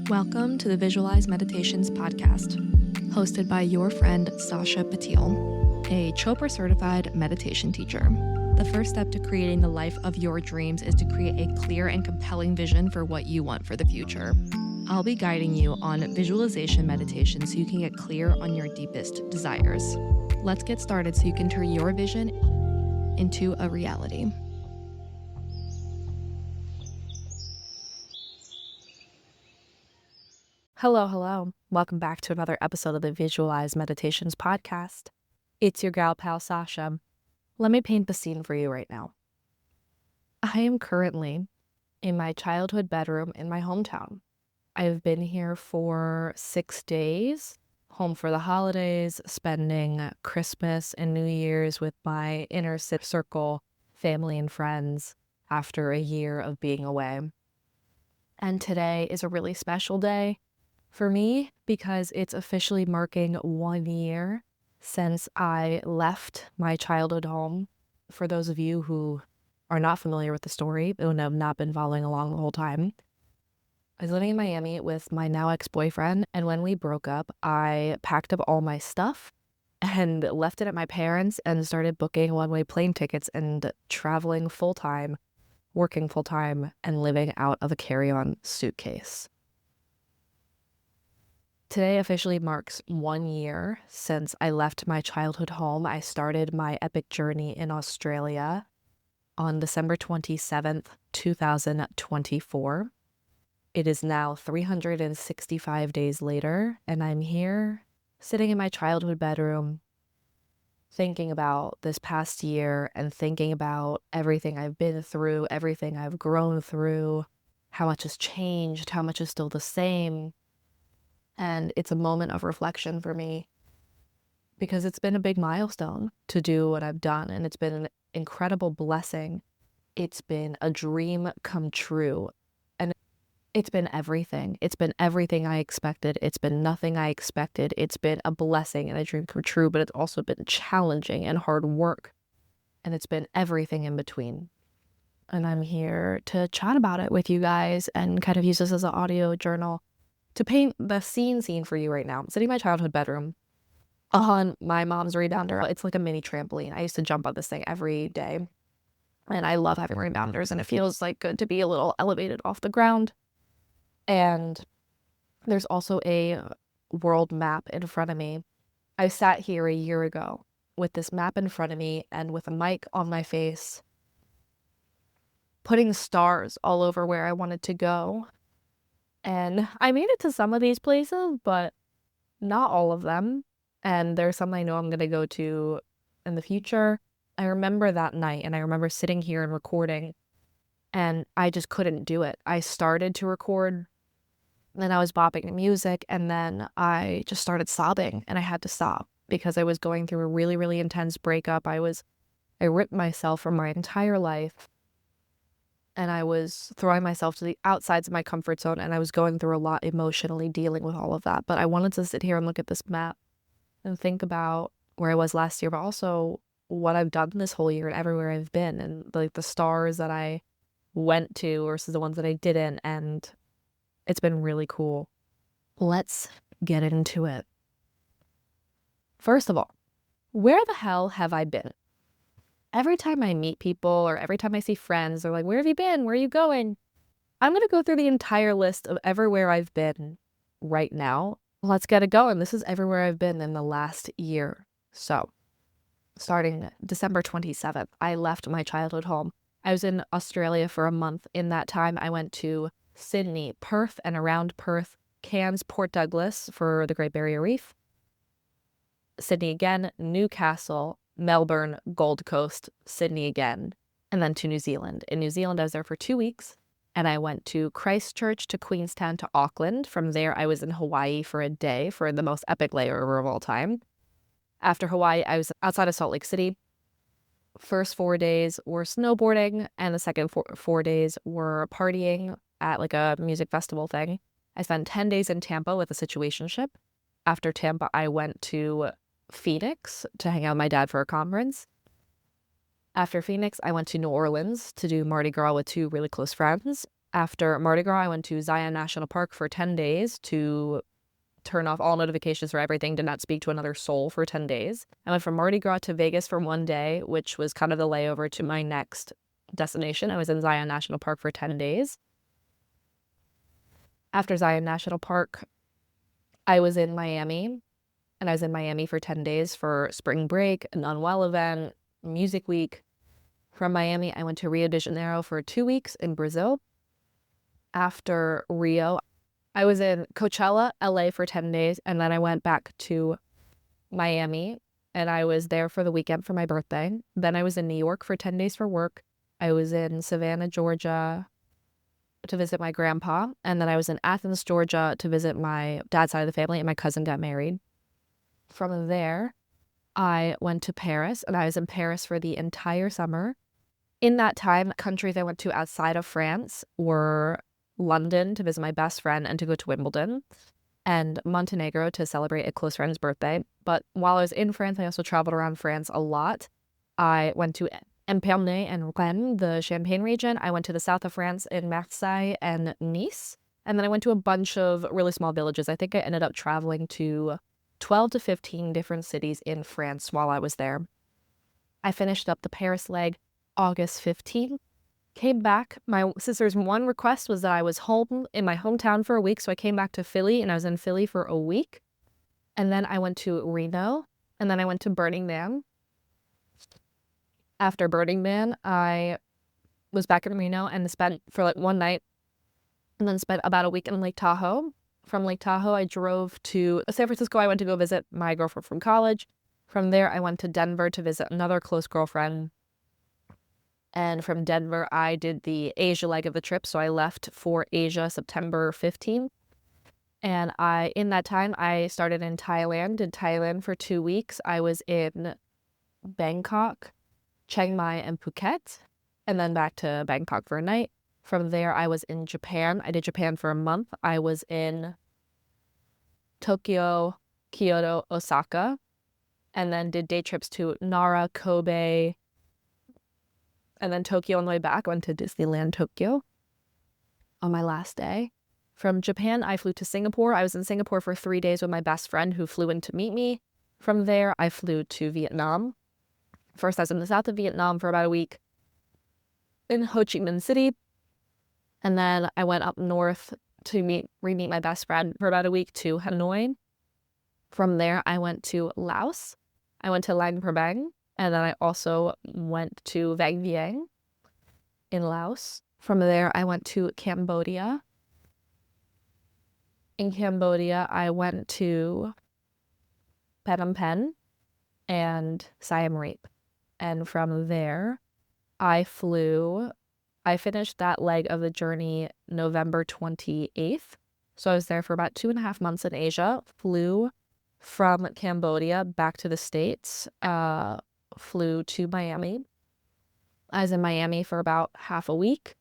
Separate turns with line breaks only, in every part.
Welcome to the Visualize Meditations podcast, hosted by your friend Sasha Patil, a Chopra certified meditation teacher. The first step to creating the life of your dreams is to create a clear and compelling vision for what you want for the future. I'll be guiding you on visualization meditation so you can get clear on your deepest desires. Let's get started so you can turn your vision into a reality. Hello. Welcome back to another episode of the Visualize Meditations podcast. It's your gal pal Sasha. Let me paint the scene for you right now. I am currently in my childhood bedroom in my hometown. I've been here for 6 days, home for the holidays, spending Christmas and New Year's with my inner circle, family and friends after a year of being away. And today is a really special day for me because it's officially marking 1 year since I left my childhood home. For those of you who are not familiar with the story and have not been following along the whole time, I was living in Miami with my now ex-boyfriend, and when we broke up, I packed up all my stuff and left it at my parents and started booking one-way plane tickets and traveling full-time, working full-time, and living out of a carry-on suitcase. Today officially marks 1 year since I left my childhood home. I started my epic journey in Australia on December 27th, 2024. It is now 365 days later, and I'm here sitting in my childhood bedroom thinking about this past year and thinking about everything I've been through, everything I've grown through, how much has changed, how much is still the same. And it's a moment of reflection for me because it's been a big milestone to do what I've done, and it's been an incredible blessing. It's been a dream come true, and it's been everything. It's been everything I expected. It's been nothing I expected. It's been a blessing and a dream come true, but it's also been challenging and hard work, and it's been everything in between. And I'm here to chat about it with you guys and kind of use this as an audio journal to paint the scene for you right now. I'm sitting in my childhood bedroom on my mom's rebounder. It's like a mini trampoline. I used to jump on this thing every day, and I love having rebounders, and it feels like good to be a little elevated off the ground. And there's also a world map in front of me. I sat here a year ago with this map in front of me and with a mic on my face, putting stars all over where I wanted to go. And I made it to some of these places, but not all of them. And there's some I know I'm going to go to in the future. I remember that night, and I remember sitting here and recording, and I just couldn't do it. I started to record, then I was bopping to music, and then I just started sobbing, and I had to stop because I was going through a really, really intense breakup. I ripped myself from my entire life. And I was throwing myself to the outsides of my comfort zone, and I was going through a lot emotionally dealing with all of that. But I wanted to sit here and look at this map and think about where I was last year, but also what I've done this whole year and everywhere I've been, and like the stars that I went to versus the ones that I didn't. And it's been really cool. Let's get into it. First of all, where the hell have I been? Every time I meet people or every time I see friends, they're like, where have you been? Where are you going? I'm going to go through the entire list of everywhere I've been right now. Let's get it going. This is everywhere I've been in the last year. So, starting December 27th, I left my childhood home. I was in Australia for a month. In that time, I went to Sydney, Perth, and around Perth, Cairns, Port Douglas for the Great Barrier Reef, Sydney again, Newcastle, Melbourne, Gold Coast, Sydney again, and then to New Zealand. In New Zealand, I was there for 2 weeks, and I went to Christchurch, to Queenstown, to Auckland. From there, I was in Hawaii for a day for the most epic layover of all time. After Hawaii, I was outside of Salt Lake City. First 4 days were snowboarding, and the second four days were partying at like a music festival thing. I spent 10 days in Tampa with a situationship. After Tampa, I went to Phoenix to hang out with my dad for a conference. After Phoenix, I went to New Orleans to do Mardi Gras with 2 really close friends. After Mardi Gras, I went to Zion National Park for 10 days to turn off all notifications for everything, did not speak to another soul for 10 days. I went from Mardi Gras to Vegas for 1 day, which was kind of the layover to my next destination. I was in Zion National Park for 10 days. After Zion National Park, I was in Miami, and I was in Miami for 10 days for spring break, an Unwell event, music week. From Miami, I went to Rio de Janeiro for 2 weeks in Brazil. After Rio, I was in Coachella, LA for 10 days, and then I went back to Miami, and I was there for the weekend for my birthday. Then I was in New York for 10 days for work. I was in Savannah, Georgia to visit my grandpa, and then I was in Athens, Georgia to visit my dad's side of the family, and my cousin got married. From there, I went to Paris, and I was in Paris for the entire summer. In that time, countries I went to outside of France were London to visit my best friend and to go to Wimbledon, and Montenegro to celebrate a close friend's birthday. But while I was in France, I also traveled around France a lot. I went to Epernay and Rennes, the Champagne region. I went to the south of France in Marseille and Nice. And then I went to a bunch of really small villages. I think I ended up traveling to 12 to 15 different cities in France while I was there. I finished up the Paris leg August 15th. Came back. My sister's one request was that I was home in my hometown for a week, so I came back to Philly, and I was in Philly for a week. And then I went to Reno, and then I went to Burning Man. After Burning Man, I was back in Reno and spent for like one night, and then spent about a week in Lake Tahoe. From Lake Tahoe, I drove to San Francisco. I went to go visit my girlfriend from college. From there, I went to Denver to visit another close girlfriend. And from Denver, I did the Asia leg of the trip. So I left for Asia September 15th. And in that time, I started in Thailand, did Thailand for 2 weeks. I was in Bangkok, Chiang Mai, and Phuket, and then back to Bangkok for a night. From there, I was in Japan. I did Japan for a month. I was in Tokyo, Kyoto, Osaka, and then did day trips to Nara, Kobe, and then Tokyo on the way back. I went to Disneyland Tokyo on my last day. From Japan, I flew to Singapore. I was in Singapore for 3 days with my best friend who flew in to meet me. From there, I flew to Vietnam. First, I was in the south of Vietnam for about a week in Ho Chi Minh City. And then I went up north to re-meet my best friend for about a week to Hanoi. From there, I went to Laos. I went to Luang Prabang. And then I also went to Vang Vieng in Laos. From there, I went to Cambodia. In Cambodia, I went to Phnom Penh and Siem Reap. And from there, I finished that leg of the journey November 28th. So I was there for about 2.5 months in Asia, flew from Cambodia back to the States, flew to Miami. I was in Miami for about half a week,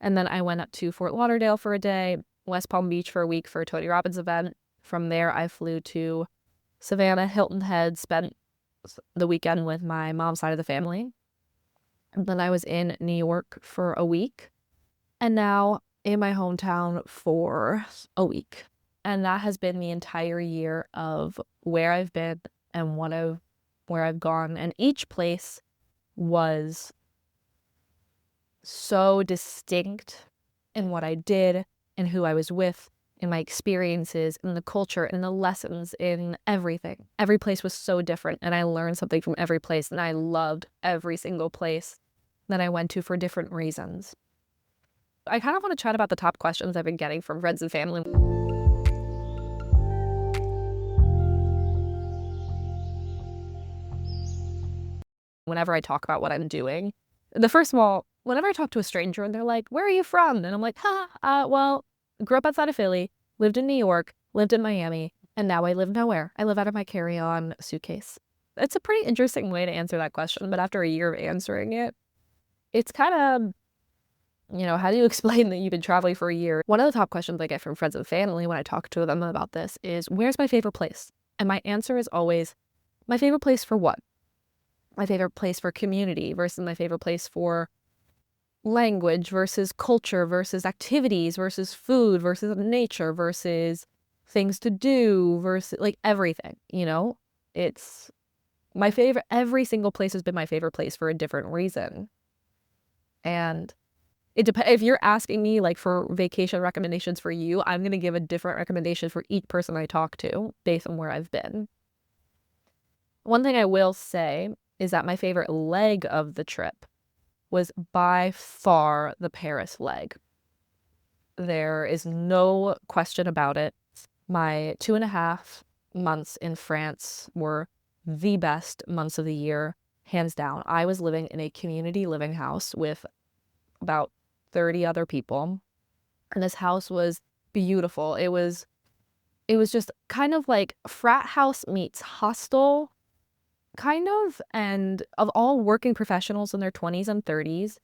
and then I went up to Fort Lauderdale for a day, West Palm Beach for a week for a Tony Robbins event. From there, I flew to Savannah, Hilton Head, spent the weekend with my mom's side of the family. And then I was in New York for a week, and now in my hometown for a week. And that has been the entire year of where I've been and where I've gone. And each place was so distinct in what I did and who I was with, in my experiences, in the culture, in the lessons, in everything. Every place was so different, and I learned something from every place, and I loved every single place that I went to for different reasons. I kind of want to chat about the top questions I've been getting from friends and family. Whenever I talk about what I'm doing, whenever I talk to a stranger and they're like, "Where are you from?" And I'm like, well, grew up outside of Philly, lived in New York, lived in Miami, and now I live nowhere. I live out of my carry-on suitcase. It's a pretty interesting way to answer that question, but after a year of answering it, it's kind of, how do you explain that you've been traveling for a year? One of the top questions I get from friends and family when I talk to them about this is, where's my favorite place? And my answer is always, my favorite place for what? My favorite place for community versus my favorite place for language versus culture versus activities versus food versus nature versus things to do versus like everything, you know? It's my favorite. Every single place has been my favorite place for a different reason. And it depends. If you're asking me like for vacation recommendations for you, I'm going to give a different recommendation for each person I talk to based on where I've been. One thing I will say is that my favorite leg of the trip was by far the Paris leg. There is no question about it. My 2.5 months in France were the best months of the year, hands down. I was living in a community living house with about 30 other people, and this house was beautiful. It was just kind of like frat house meets hostel, kind of, and of all working professionals in their 20s and 30s.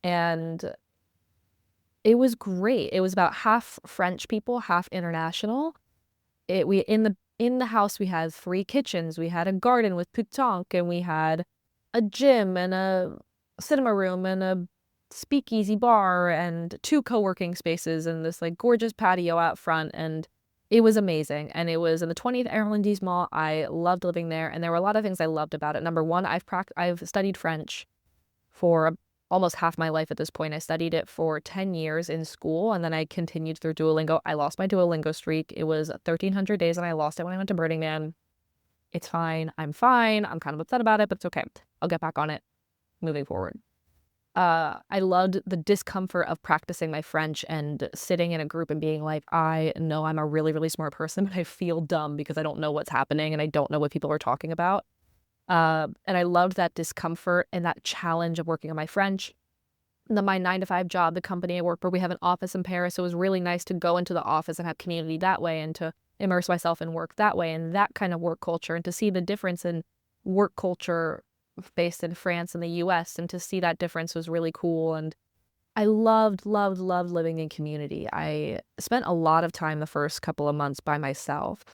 And it was great. It was about half French people, half international. In the house we had 3 kitchens. We had a garden with pétanque, and we had a gym and a cinema room and a speakeasy bar and 2 co-working spaces and this like gorgeous patio out front, and it was amazing. And it was in the 20th arrondissement. I loved living there, and there were a lot of things I loved about it. Number one, I've studied French for almost half my life at this point. I studied it for 10 years in school, and then I continued through Duolingo. I lost my Duolingo streak. It was 1,300 days, and I lost it when I went to Burning Man. It's fine. I'm fine. I'm kind of upset about it, but it's okay. I'll get back on it moving forward. I loved the discomfort of practicing my French and sitting in a group and being like, I know I'm a really, really smart person, but I feel dumb because I don't know what's happening and I don't know what people are talking about. And I loved that discomfort and that challenge of working on my French. And then my 9-to-5 job, the company I work for, we have an office in Paris. So it was really nice to go into the office and have community that way and to immerse myself in work that way and that kind of work culture, and to see the difference in work culture based in France and the US, and to see that difference was really cool. And I loved, loved, loved living in community. I spent a lot of time the first couple of months by myself.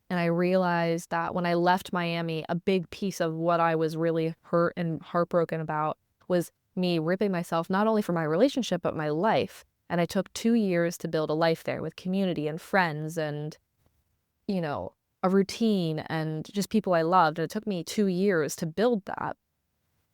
And I realized that when I left Miami, a big piece of what I was really hurt and heartbroken about was me ripping myself, not only for my relationship, but my life. And I took 2 years to build a life there with community and friends and, you know, a routine and just people I loved. And it took me 2 years to build that.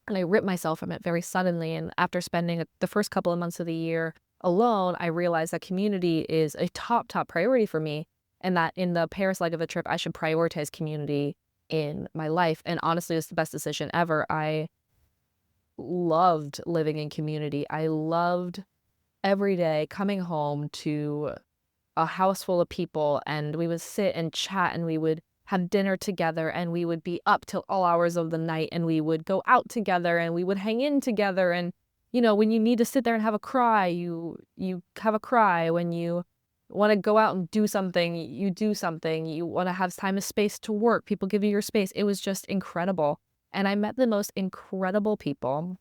And I ripped myself from it very suddenly. And after spending the first couple of months of the year alone, I realized that community is a top priority for me, and that in the Paris leg of the trip, I should prioritize community in my life. And honestly, it's the best decision ever. I loved living in community. I loved every day coming home to a house full of people, and we would sit and chat, and we would have dinner together, and we would be up till all hours of the night, and we would go out together, and we would hang in together. And, you know, when you need to sit there and have a cry, you have a cry. When you want to go out and do something, you do something. You want to have time and space to work, people give you your space. It was just incredible. And I met the most incredible people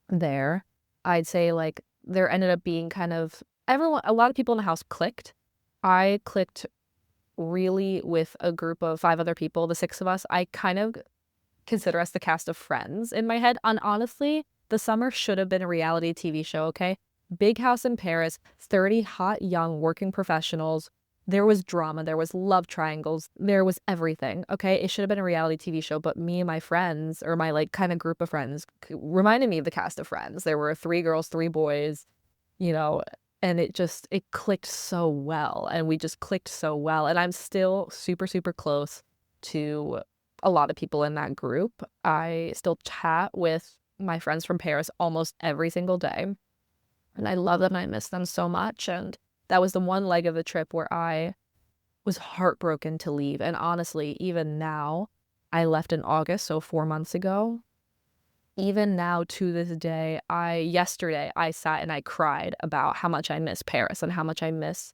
there. I'd say like there ended up being kind of a lot of people in the house clicked. I clicked really with a group of 5 other people, the 6 of us. I kind of consider us the cast of Friends in my head. And honestly, the summer should have been a reality TV show, okay? Big house in Paris, 30 hot, young, working professionals. There was drama, there was love triangles, there was everything, okay? It should have been a reality TV show, but me and my friends, or my like kind of group of friends, reminded me of the cast of Friends. There were 3 girls, 3 boys, you know, and it clicked so well, and we just clicked so well. And I'm still super, super close to a lot of people in that group. I still chat with my friends from Paris almost every single day. And I love them and I miss them so much. And that was the one leg of the trip where I was heartbroken to leave. And honestly, even now, I left in August, so 4 months ago. Even now to this day, yesterday I sat and I cried about how much I miss Paris and how much I miss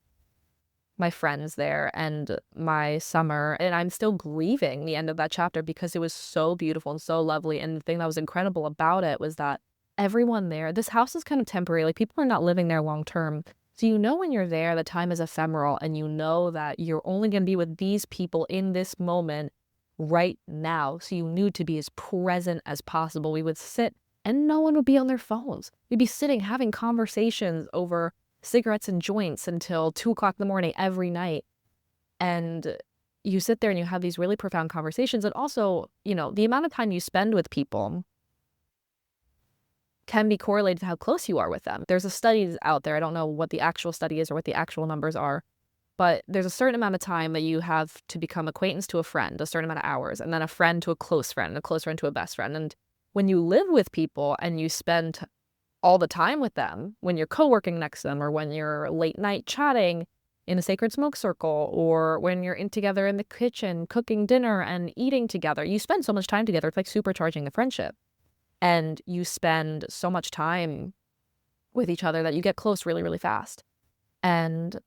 my friends there and my summer. And I'm still grieving the end of that chapter because it was so beautiful and so lovely. And the thing that was incredible about it was that everyone there, this house is kind of temporary. Like, people are not living there long term. So you know when you're there, the time is ephemeral, and you know that you're only going to be with these people in this moment right now. So you knew to be as present as possible. We would sit and no one would be on their phones. We'd be sitting having conversations over cigarettes and joints until 2 o'clock in the morning every night. And you sit there and you have these really profound conversations. And also, the amount of time you spend with people can be correlated to how close you are with them. There's a study out there. I don't know what the actual study is or what the actual numbers are, but there's a certain amount of time that you have to become acquaintance to a friend, a certain amount of hours, and then a friend to a close friend, and a close friend to a best friend. And when you live with people and you spend all the time with them, when you're co-working next to them, or when you're late night chatting in a sacred smoke circle, or when you're together in the kitchen cooking dinner and eating together, you spend so much time together. It's like supercharging the friendship. And you spend so much time with each other that you get close really, really fast. And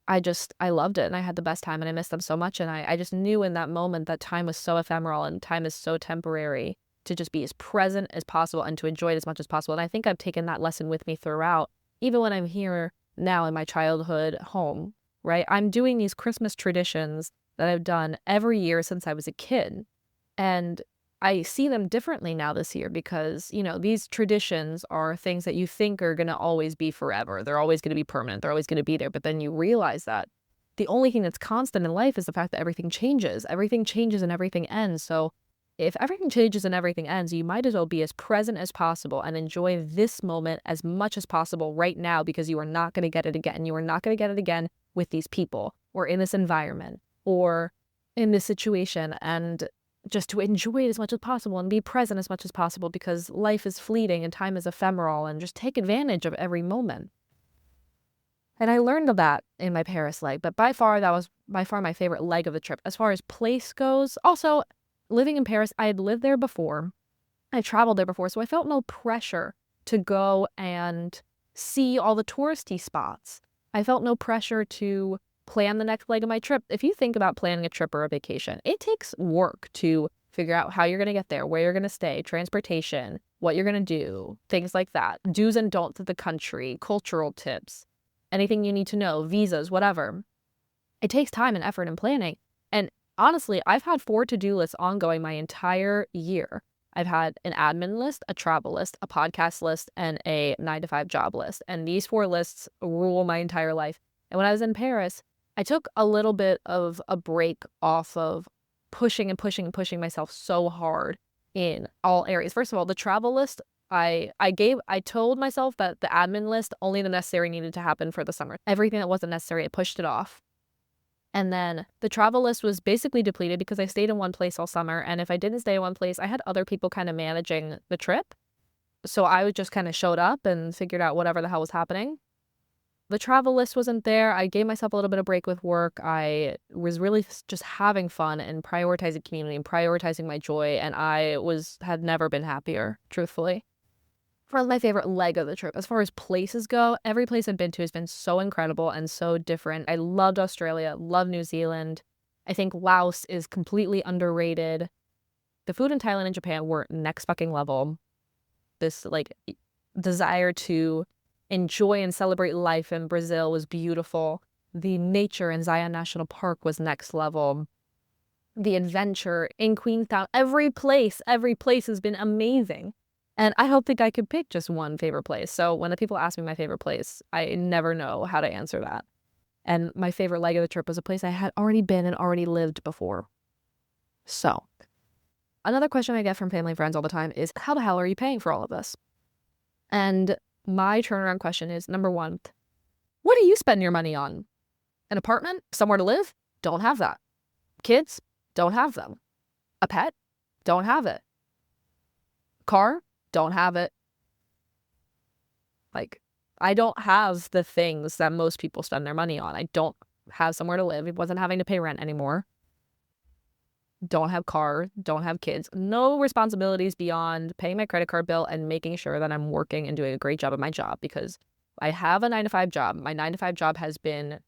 I loved it, and I had the best time, and I missed them so much. And I just knew in that moment that time was so ephemeral and time is so temporary, to just be as present as possible and to enjoy it as much as possible. And I think I've taken that lesson with me throughout, even when I'm here now in my childhood home, right? I'm doing these Christmas traditions that I've done every year since I was a kid. And I see them differently now this year because, these traditions are things that you think are going to always be forever. They're always going to be permanent. They're always going to be there. But then you realize that the only thing that's constant in life is the fact that everything changes. Everything changes and everything ends. So if everything changes and everything ends, you might as well be as present as possible and enjoy this moment as much as possible right now, because you are not going to get it again. You are not going to get it again with these people or in this environment or in this situation. And just to enjoy it as much as possible and be present as much as possible, because life is fleeting and time is ephemeral, and just take advantage of every moment. And I learned of that in my Paris leg, but that was by far my favorite leg of the trip. As far as place goes, also living in Paris, I had lived there before. I traveled there before, so I felt no pressure to go and see all the touristy spots. I felt no pressure to plan the next leg of my trip. If you think about planning a trip or a vacation, it takes work to figure out how you're going to get there, where you're going to stay, transportation, what you're going to do, things like that. Do's and don'ts of the country, cultural tips, anything you need to know, visas, whatever. It takes time and effort and planning. And honestly, I've had 4 to-do lists ongoing my entire year. I've had an admin list, a travel list, a podcast list, and a 9-to-5 job list. And these 4 lists rule my entire life. And when I was in Paris, I took a little bit of a break off of pushing myself so hard in all areas. First of all, the travel list, I told myself that the admin list, only the necessary needed to happen for the summer. Everything that wasn't necessary, I pushed it off. And then the travel list was basically depleted because I stayed in one place all summer. And if I didn't stay in one place, I had other people kind of managing the trip. So I would just kind of showed up and figured out whatever the hell was happening. The travel list wasn't there. I gave myself a little bit of break with work. I was really just having fun and prioritizing community and prioritizing my joy. And I had never been happier, truthfully. From my favorite leg of the trip. As far as places go, every place I've been to has been so incredible and so different. I loved Australia, loved New Zealand. I think Laos is completely underrated. The food in Thailand and Japan were next fucking level. This desire to enjoy and celebrate life in Brazil was beautiful. The nature in Zion National Park was next level. The adventure in Queenstown, every place has been amazing. And I don't think I could pick just one favorite place. So when the people ask me my favorite place, I never know how to answer that. And my favorite leg of the trip was a place I had already been and already lived before. So another question I get from family and friends all the time is, how the hell are you paying for all of this? And my turnaround question is, number 1, what do you spend your money on? An apartment? Somewhere to live? Don't have that. Kids? Don't have them. A pet? Don't have it. Car? Don't have it. I don't have the things that most people spend their money on. I don't have somewhere to live. I wasn't having to pay rent anymore. Don't have car, don't have kids, no responsibilities beyond paying my credit card bill and making sure that I'm working and doing a great job at my job, because I have a 9-to-5 job. My 9-to-5 job has been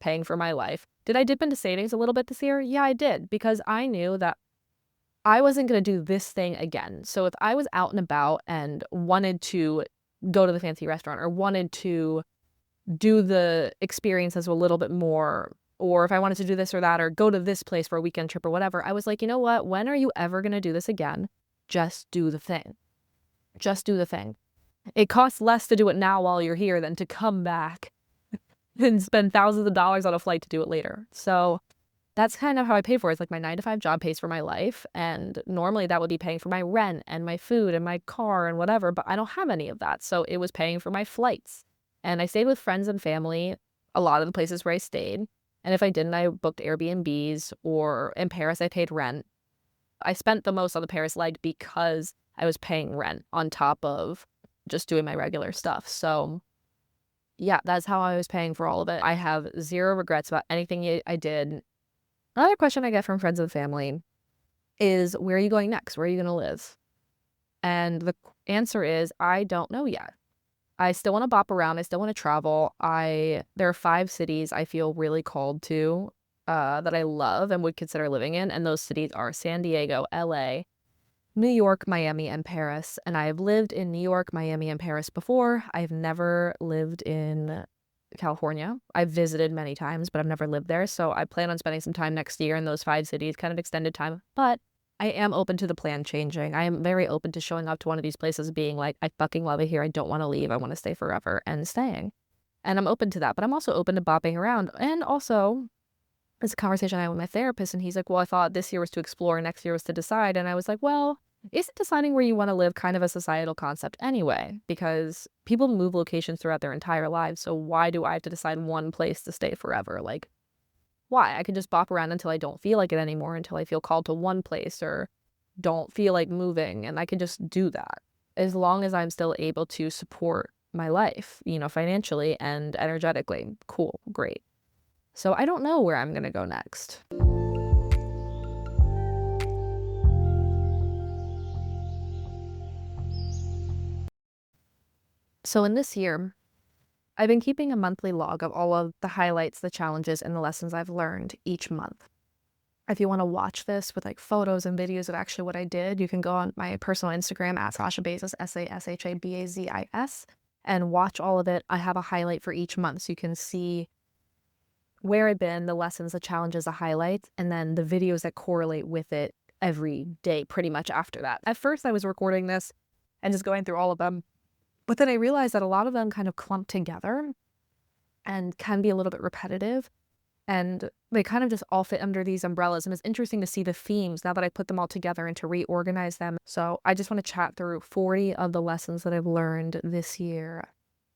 paying for my life. Did I dip into savings a little bit this year? Yeah, I did, because I knew that I wasn't going to do this thing again. So if I was out and about and wanted to go to the fancy restaurant or wanted to do the experiences a little bit more, or if I wanted to do this or that, or go to this place for a weekend trip or whatever, I was like, you know what? When are you ever going to do this again? Just do the thing. Just do the thing. It costs less to do it now while you're here than to come back and spend thousands of dollars on a flight to do it later. So that's kind of how I pay for it. It's like my 9 to 5 job pays for my life. And normally that would be paying for my rent and my food and my car and whatever, but I don't have any of that. So it was paying for my flights. And I stayed with friends and family, a lot of the places where I stayed. And if I didn't, I booked Airbnbs, or in Paris, I paid rent. I spent the most on the Paris leg because I was paying rent on top of just doing my regular stuff. So yeah, that's how I was paying for all of it. I have zero regrets about anything I did. Another question I get from friends and family is, where are you going next? Where are you going to live? And the answer is, I don't know yet. I still want to bop around. I still want to travel. There are 5 cities I feel really called to, that I love and would consider living in. And those cities are San Diego, LA, New York, Miami, and Paris. And I have lived in New York, Miami, and Paris before. I've never lived in California. I've visited many times, but I've never lived there. So I plan on spending some time next year in those 5 cities, kind of extended time. But I am open to the plan changing. I am very open to showing up to one of these places being like, I fucking love it here. I don't want to leave. I want to stay forever, and staying. And I'm open to that. But I'm also open to bopping around. And also, it's a conversation I had with my therapist, and he's like, well, I thought this year was to explore, next year was to decide. And I was like, well, isn't deciding where you want to live kind of a societal concept anyway? Because people move locations throughout their entire lives. So why do I have to decide one place to stay forever? Like, why? I can just bop around until I don't feel like it anymore, until I feel called to one place or don't feel like moving. And I can just do that as long as I'm still able to support my life, financially and energetically. Cool, great. So I don't know where I'm going to go next. So in this year, I've been keeping a monthly log of all of the highlights, the challenges, and the lessons I've learned each month. If you want to watch this with like photos and videos of actually what I did, you can go on my personal Instagram at Sasha Bezos, Sashabazis, and watch all of it. I have a highlight for each month, so you can see where I've been, the lessons, the challenges, the highlights, and then the videos that correlate with it every day pretty much after that. At first, I was recording this and just going through all of them, but then I realized that a lot of them kind of clump together and can be a little bit repetitive. And they kind of just all fit under these umbrellas. And it's interesting to see the themes now that I put them all together and to reorganize them. So I just want to chat through 40 of the lessons that I've learned this year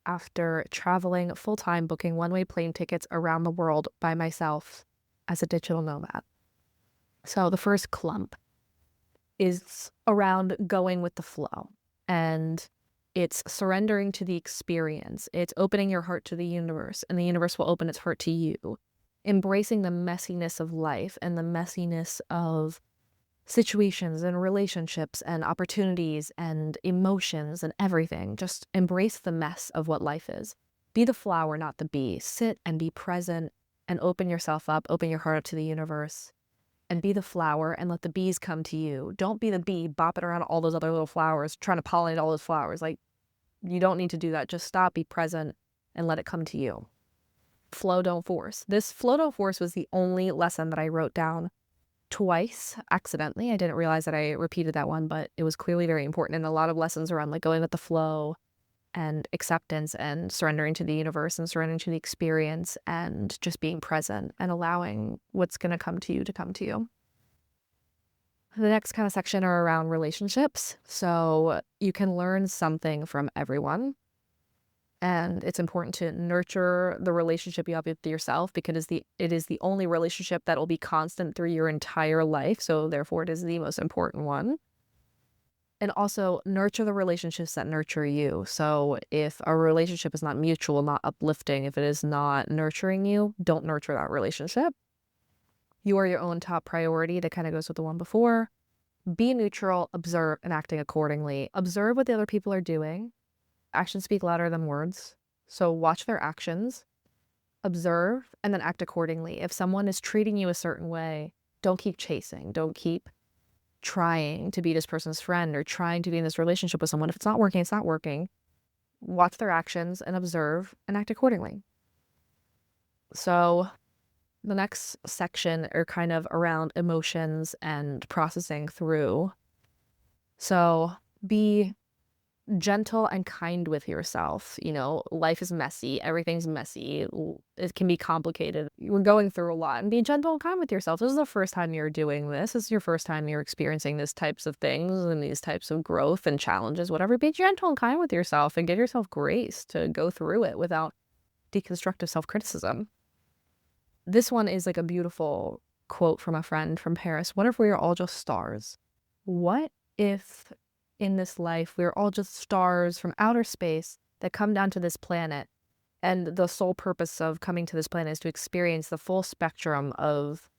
after traveling full-time, booking one-way plane tickets around the world by myself as a digital nomad. So the first clump is around going with the flow. And it's surrendering to the experience. It's opening your heart to the universe, and the universe will open its heart to you. Embracing the messiness of life and the messiness of situations and relationships and opportunities and emotions and everything. Just embrace the mess of what life is. Be the flower, not the bee. Sit and be present and open yourself up, open your heart up to the universe, and be the flower and let the bees come to you. Don't be the bee bopping around all those other little flowers, trying to pollinate all those flowers. Like, you don't need to do that. Just stop, be present, and let it come to you. Flow, don't force. This flow, don't force was the only lesson that I wrote down twice accidentally. I didn't realize that I repeated that one, but it was clearly very important. And a lot of lessons around like going with the flow and acceptance and surrendering to the universe and surrendering to the experience and just being present and allowing what's going to come to you to come to you. The next kind of section are around relationships. So you can learn something from everyone. And it's important to nurture the relationship you have with yourself, because it is the only relationship that will be constant through your entire life. So therefore, it is the most important one. And also nurture the relationships that nurture you. So if a relationship is not mutual, not uplifting, if it is not nurturing you, don't nurture that relationship. You are your own top priority. That kind of goes with the one before. Be neutral, observe, and acting accordingly. Observe what the other people are doing. Actions speak louder than words. So watch their actions, observe, and then act accordingly. If someone is treating you a certain way, don't keep chasing. Don't keep trying to be this person's friend or trying to be in this relationship with someone. If it's not working, it's not working. Watch their actions and observe and act accordingly. So the next section are kind of around emotions and processing through. So be gentle and kind with yourself. You know, life is messy. Everything's messy. It can be complicated. You're going through a lot, and be gentle and kind with yourself. This is the first time you're doing this. This is your first time you're experiencing these types of things and these types of growth and challenges, whatever. Be gentle and kind with yourself and give yourself grace to go through it without deconstructive self-criticism. This one is like a beautiful quote from a friend from Paris. What if we are all just stars? What if in this life we're all just stars from outer space that come down to this planet, and the sole purpose of coming to this planet is to experience the full spectrum of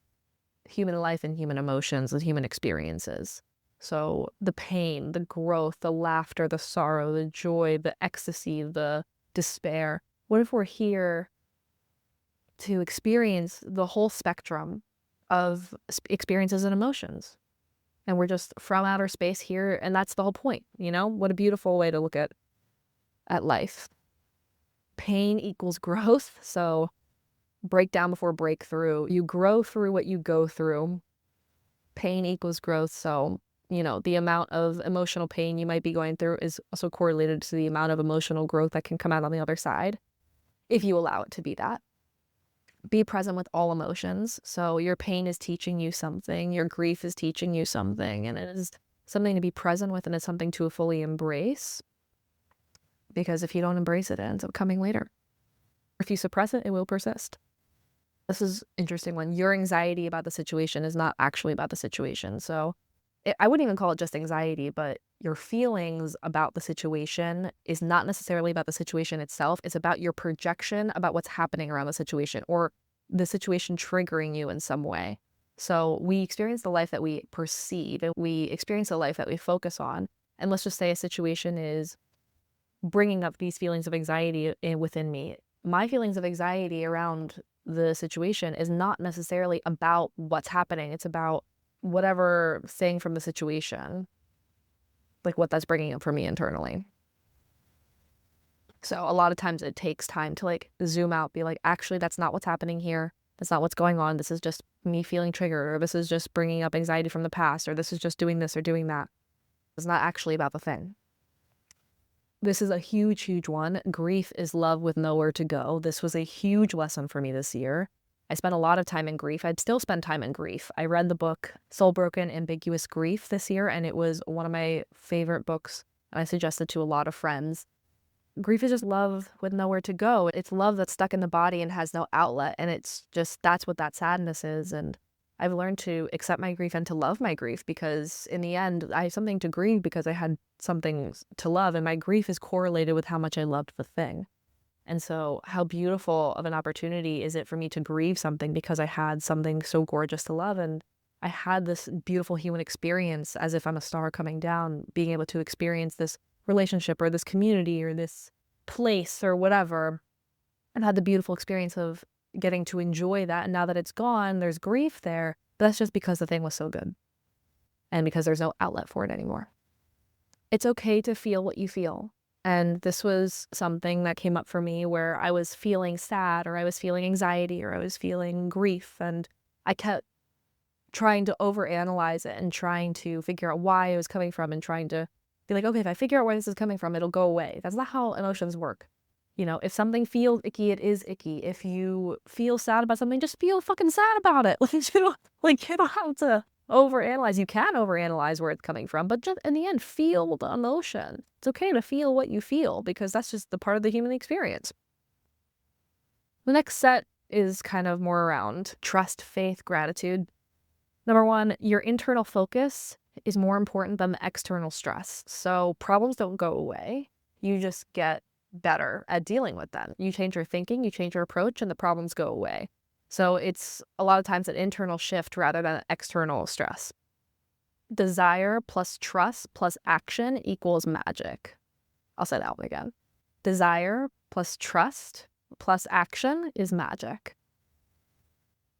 human life and human emotions and human experiences? So the pain, the growth, the laughter, the sorrow, the joy, the ecstasy, the despair. What if we're here to experience the whole spectrum of experiences and emotions? And we're just from outer space here, and that's the whole point, you know? What a beautiful way to look at life. Pain equals growth, so breakdown before breakthrough. You grow through what you go through. Pain equals growth, so, you know, the amount of emotional pain you might be going through is also correlated to the amount of emotional growth that can come out on the other side, if you allow it to be that. Be present with all emotions. So your pain is teaching you something, your grief is teaching you something, and it is something to be present with, and it's something to fully embrace. Because if you don't embrace it, it ends up coming later. If you suppress it, it will persist. This is an interesting one. Your anxiety about the situation is not actually about the situation. So I wouldn't even call it just anxiety, but your feelings about the situation is not necessarily about the situation itself. It's about your projection about what's happening around the situation, or the situation triggering you in some way. So we experience the life that we perceive, and we experience the life that we focus on. And let's just say a situation is bringing up these feelings of anxiety within me. My feelings of anxiety around the situation is not necessarily about what's happening. It's about whatever thing from the situation, like what that's bringing up for me internally. So a lot of times it takes time to like zoom out, be like, actually, that's not what's happening here. That's not what's going on. This is just me feeling triggered, or this is just bringing up anxiety from the past, or this is just doing this or doing that. It's not actually about the thing. This is a huge, huge one. Grief is love with nowhere to go. This was a huge lesson for me this year. I spent a lot of time in grief. I'd still spend time in grief. I read the book Soul Broken, Ambiguous Grief this year, and it was one of my favorite books. And I suggested to a lot of friends. Grief is just love with nowhere to go. It's love that's stuck in the body and has no outlet. And it's just, that's what that sadness is. And I've learned to accept my grief and to love my grief, because in the end, I have something to grieve because I had something to love. And my grief is correlated with how much I loved the thing. And so how beautiful of an opportunity is it for me to grieve something because I had something so gorgeous to love. And I had this beautiful human experience as if I'm a star coming down, being able to experience this relationship or this community or this place or whatever, and had the beautiful experience of getting to enjoy that. And now that it's gone, there's grief there, but that's just because the thing was so good and because there's no outlet for it anymore. It's okay to feel what you feel. And this was something that came up for me where I was feeling sad, or I was feeling anxiety, or I was feeling grief, and I kept trying to overanalyze it and trying to figure out why it was coming from, and trying to be like, okay, if I figure out where this is coming from, it'll go away. That's not how emotions work. You know, if something feels icky, it is icky. If you feel sad about something, just feel fucking sad about it. You don't have to overanalyze. You can overanalyze where it's coming from, but just in the end, feel the emotion. It's okay to feel what you feel, because that's just the part of the human experience. The next set is kind of more around trust, faith, gratitude. Number one, your internal focus is more important than the external stress. So problems don't go away. You just get better at dealing with them. You change your thinking, you change your approach, and the problems go away. So it's a lot of times an internal shift rather than external stress. Desire plus trust plus action equals magic. I'll say that one again. Desire plus trust plus action is magic.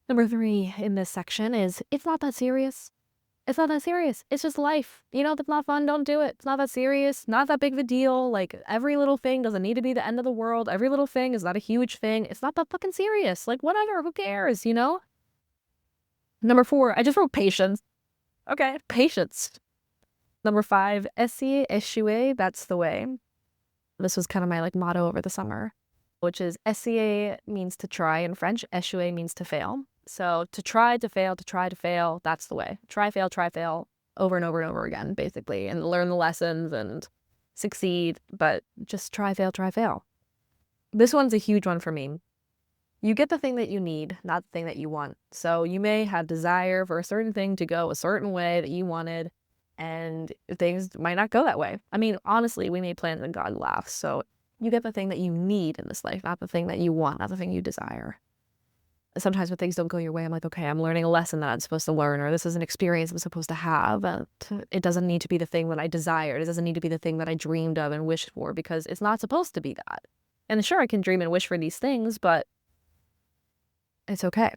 Number 3 in this section is, it's not that serious. It's not that serious. It's just life. You know, if it's not fun, don't do it. It's not that serious. Not that big of a deal. Like, every little thing doesn't need to be the end of the world. Every little thing is not a huge thing. It's not that fucking serious. Like, whatever. Who cares, you know? Number 4, I just wrote patience. Okay, patience. Number 5, essayer, échouer, that's the way. This was kind of my like motto over the summer, which is essayer means to try in French, échouer means to fail. So to try, to fail, that's the way. Try, fail, over and over and over again, basically, and learn the lessons and succeed, but just try, fail. This one's a huge one for me. You get the thing that you need, not the thing that you want. So you may have desire for a certain thing to go a certain way that you wanted, and things might not go that way. I mean, honestly, we made plans and God laughs. So you get the thing that you need in this life, not the thing that you want, not the thing you desire. Sometimes when things don't go your way, I'm like, okay, I'm learning a lesson that I'm supposed to learn, or this is an experience I'm supposed to have. It doesn't need to be the thing that I desired. It doesn't need to be the thing that I dreamed of and wished for, because it's not supposed to be that. And sure, I can dream and wish for these things, but it's okay.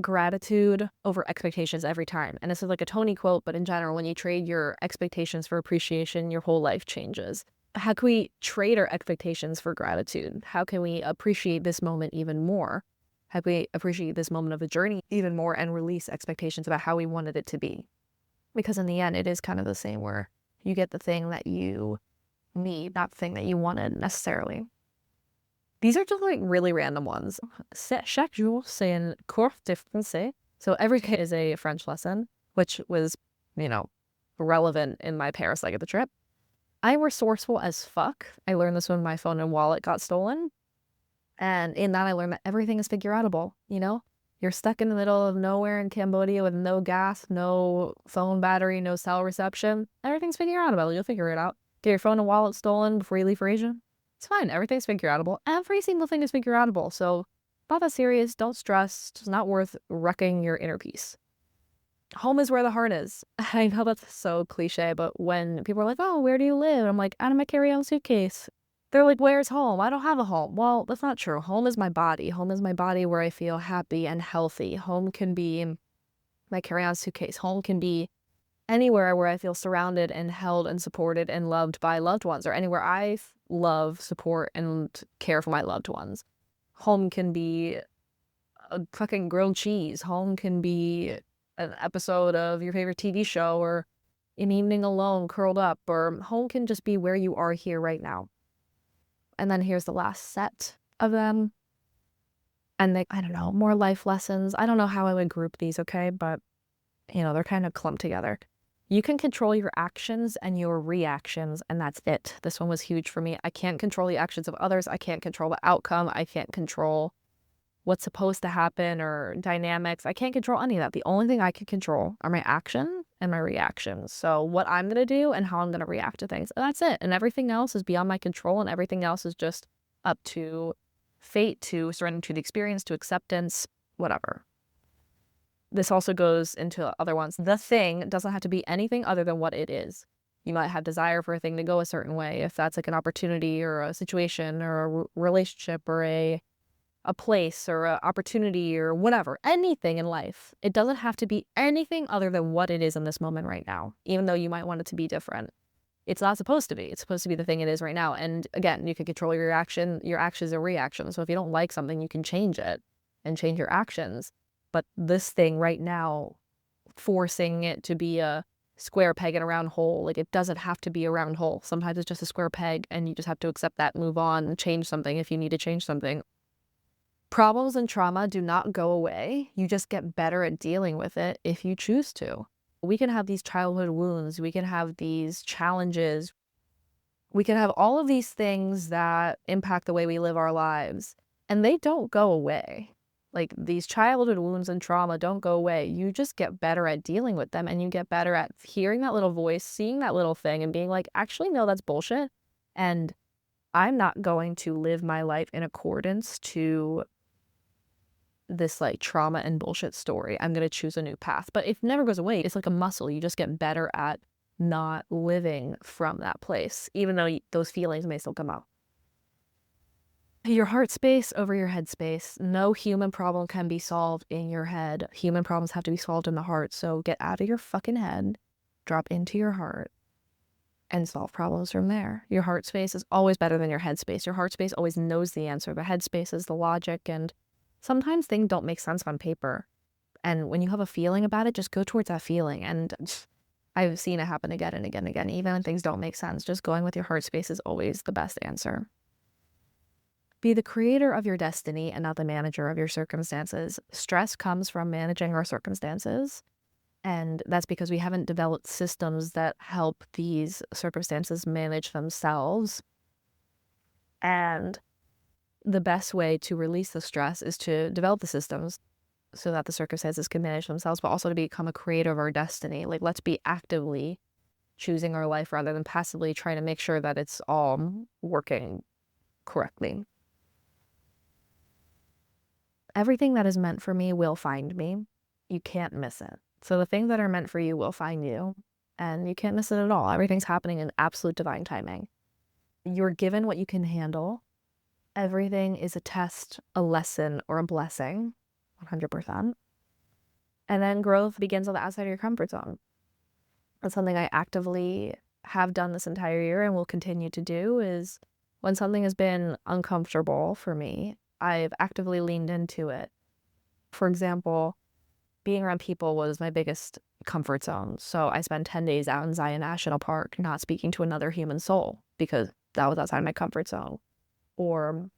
Gratitude over expectations every time. And this is like a Tony quote, but in general, when you trade your expectations for appreciation, your whole life changes. How can we trade our expectations for gratitude? How can we appreciate this moment even more? How can we appreciate this moment of the journey even more and release expectations about how we wanted it to be? Because in the end, it is kind of the same, where you get the thing that you need, not the thing that you wanted necessarily. These are just like really random ones. Chaque jour, c'est un cours de français. So every day is a French lesson, which was, relevant in my Paris leg of the trip. I'm resourceful as fuck. I learned this when my phone and wallet got stolen. And in that, I learned that everything is figure outable, You're stuck in the middle of nowhere in Cambodia with no gas, no phone battery, no cell reception. Everything's figure outable. You'll figure it out. Get your phone and wallet stolen before you leave for Asia. It's fine. Everything's figure outable. Every single thing is figure outable. So not that serious. Don't stress. It's not worth wrecking your inner peace. Home is where the heart is. I know that's so cliche, but when people are like, oh, where do you live? I'm like, out of my carry-on suitcase. They're like, where's home? I don't have a home. Well, that's not true. Home is my body. Home is my body where I feel happy and healthy. Home can be my carry-on suitcase. Home can be anywhere where I feel surrounded and held and supported and loved by loved ones, or anywhere I love, support, and care for my loved ones. Home can be a fucking grilled cheese. Home can be an episode of your favorite TV show, or an evening alone curled up, or home can just be where you are here right now. And then here's the last set of them. And I don't know, more life lessons. I don't know how I would group these, okay? But, they're kind of clumped together. You can control your actions and your reactions, and that's it. This one was huge for me. I can't control the actions of others. I can't control the outcome. I can't control what's supposed to happen or dynamics. I can't control any of that. The only thing I can control are my action and my reactions. So what I'm going to do and how I'm going to react to things. And that's it. And everything else is beyond my control, and everything else is just up to fate, to surrender to the experience, to acceptance, whatever. This also goes into other ones. The thing doesn't have to be anything other than what it is. You might have desire for a thing to go a certain way, if that's like an opportunity or a situation or a relationship or a place or an opportunity or whatever, anything in life. It doesn't have to be anything other than what it is in this moment right now, even though you might want it to be different. It's not supposed to be. It's supposed to be the thing it is right now. And again, you can control your actions and reactions. So if you don't like something, you can change it and change your actions. But this thing right now, forcing it to be a square peg in a round hole, like, it doesn't have to be a round hole. Sometimes it's just a square peg, and you just have to accept that, move on, and change something if you need to change something. Problems and trauma do not go away. You just get better at dealing with it if you choose to. We can have these childhood wounds. We can have these challenges. We can have all of these things that impact the way we live our lives, and they don't go away. Like, these childhood wounds and trauma don't go away. You just get better at dealing with them, and you get better at hearing that little voice, seeing that little thing, and being like, actually, no, that's bullshit. And I'm not going to live my life in accordance to this like trauma and bullshit story. I'm going to choose a new path. But it never goes away. It's like a muscle. You just get better at not living from that place, even though those feelings may still come out. Your heart space over your head space. No human problem can be solved in your head. Human problems have to be solved in the heart. So get out of your fucking head, drop into your heart, and solve problems from there. Your heart space is always better than your head space. Your heart space always knows the answer. The head space is the logic, and sometimes things don't make sense on paper. And when you have a feeling about it, just go towards that feeling. And I've seen it happen again and again and again. Even when things don't make sense, just going with your heart space is always the best answer. Be the creator of your destiny and not the manager of your circumstances. Stress comes from managing our circumstances. And that's because we haven't developed systems that help these circumstances manage themselves. And the best way to release the stress is to develop the systems so that the circumstances can manage themselves, but also to become a creator of our destiny. Like, let's be actively choosing our life rather than passively trying to make sure that it's all working correctly. Everything that is meant for me will find me. You can't miss it. So the things that are meant for you will find you, and you can't miss it at all. Everything's happening in absolute divine timing. You're given what you can handle. Everything is a test, a lesson, or a blessing, 100%. And then growth begins on the outside of your comfort zone. That's something I actively have done this entire year and will continue to do, is when something has been uncomfortable for me, I've actively leaned into it. For example, being around people was my biggest comfort zone. So I spent 10 days out in Zion National Park not speaking to another human soul because that was outside my comfort zone. Or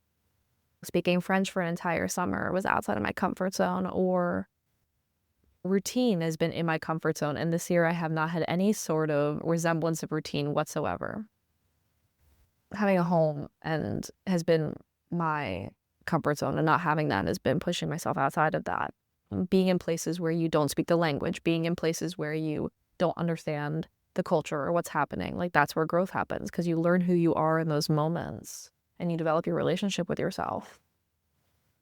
speaking French for an entire summer was outside of my comfort zone. Or routine has been in my comfort zone. And this year I have not had any sort of resemblance of routine whatsoever. Having a home and has been my comfort zone, and not having that has been pushing myself outside of that. Being in places where you don't speak the language, being in places where you don't understand the culture or what's happening, like that's where growth happens, because you learn who you are in those moments and you develop your relationship with yourself.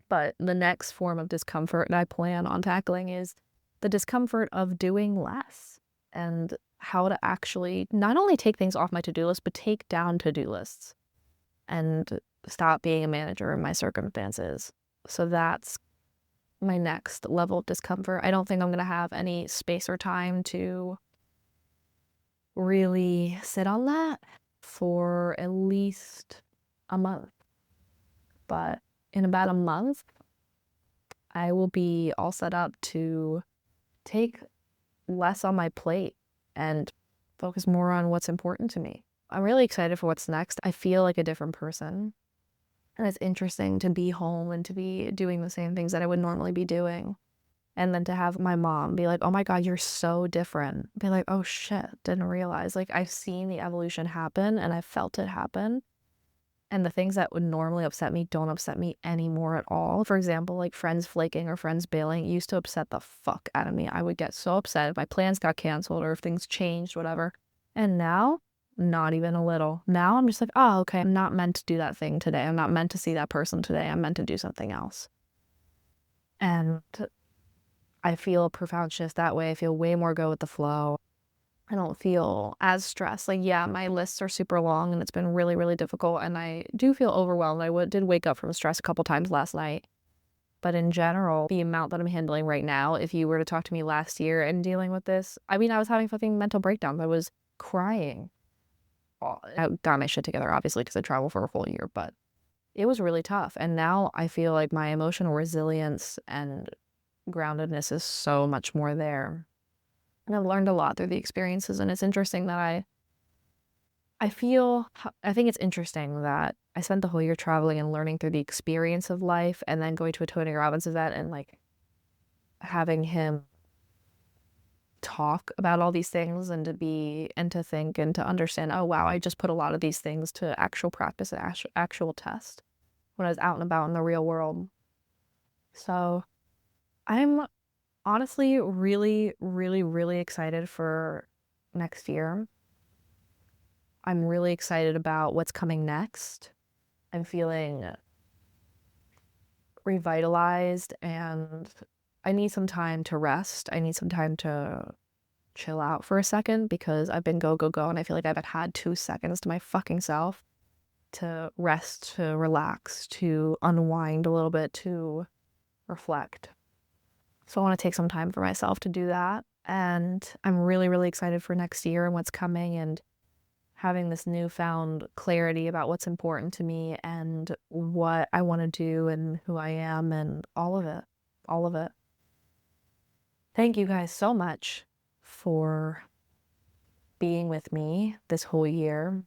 But the next form of discomfort that I plan on tackling is the discomfort of doing less, and how to actually not only take things off my to-do list, but take down to-do lists and stop being a manager in my circumstances. So that's my next level of discomfort. I don't think I'm going to have any space or time to really sit on that for at least a month. But in about a month, I will be all set up to take less on my plate and focus more on what's important to me. I'm really excited for what's next. I feel like a different person. And it's interesting to be home and to be doing the same things that I would normally be doing. And then to have my mom be like, oh my God, you're so different. Be like, oh shit, didn't realize. Like, I've seen the evolution happen and I've felt it happen. And the things that would normally upset me don't upset me anymore at all. For example, like friends flaking or friends bailing used to upset the fuck out of me. I would get so upset if my plans got canceled or if things changed, whatever. And now, not even a little. Now I'm just like, oh, okay, I'm not meant to do that thing today. I'm not meant to see that person today. I'm meant to do something else. And I feel a profound shift that way. I feel way more go with the flow. I don't feel as stressed. Like, yeah, my lists are super long and it's been really, really difficult. And I do feel overwhelmed. I did wake up from stress a couple times last night. But in general, the amount that I'm handling right now, if you were to talk to me last year and dealing with this, I mean, I was having fucking mental breakdowns. I was crying. Well, I got my shit together, obviously, because I traveled for a full year, but it was really tough. And now I feel like my emotional resilience and groundedness is so much more there. And I've learned a lot through the experiences. And it's interesting that I think it's interesting that I spent the whole year traveling and learning through the experience of life, and then going to a Tony Robbins event and like having him talk about all these things and to think and to understand, oh wow, I just put a lot of these things to actual practice and actual test when I was out and about in the real world. So I'm honestly really, really, really excited for next year. I'm really excited about what's coming next. I'm feeling revitalized, and I need some time to rest. I need some time to chill out for a second because I've been go, go, go, and I feel like I haven't had 2 seconds to my fucking self to rest, to relax, to unwind a little bit, to reflect. So I want to take some time for myself to do that. And I'm really, really excited for next year and what's coming, and having this newfound clarity about what's important to me and what I want to do and who I am and all of it. All of it. Thank you guys so much for being with me this whole year.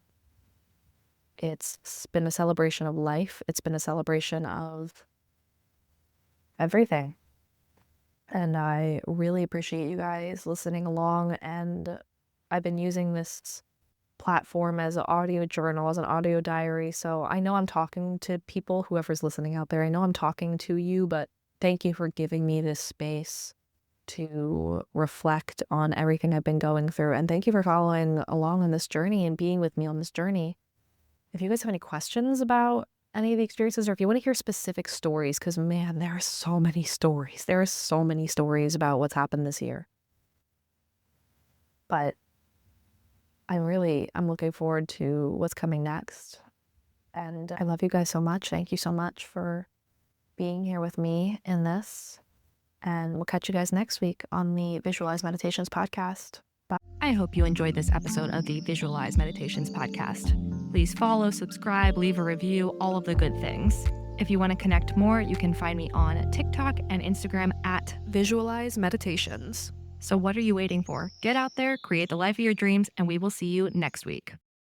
It's been a celebration of life. It's been a celebration of everything. And I really appreciate you guys listening along. And I've been using this platform as an audio journal, as an audio diary. So I know I'm talking to people, whoever's listening out there. I know I'm talking to you, but thank you for giving me this space to reflect on everything I've been going through. And thank you for following along on this journey and being with me on this journey. If you guys have any questions about any of the experiences, or if you want to hear specific stories, because man, there are so many stories. There are so many stories about what's happened this year. But I'm looking forward to what's coming next. And I love you guys so much. Thank you so much for being here with me in this. And we'll catch you guys next week on the Visualize Meditations podcast. Bye.
I hope you enjoyed this episode of the Visualize Meditations podcast. Please follow, subscribe, leave a review, all of the good things. If you want to connect more, you can find me on TikTok and Instagram at
Visualize Meditations.
So what are you waiting for? Get out there, create the life of your dreams, and we will see you next week.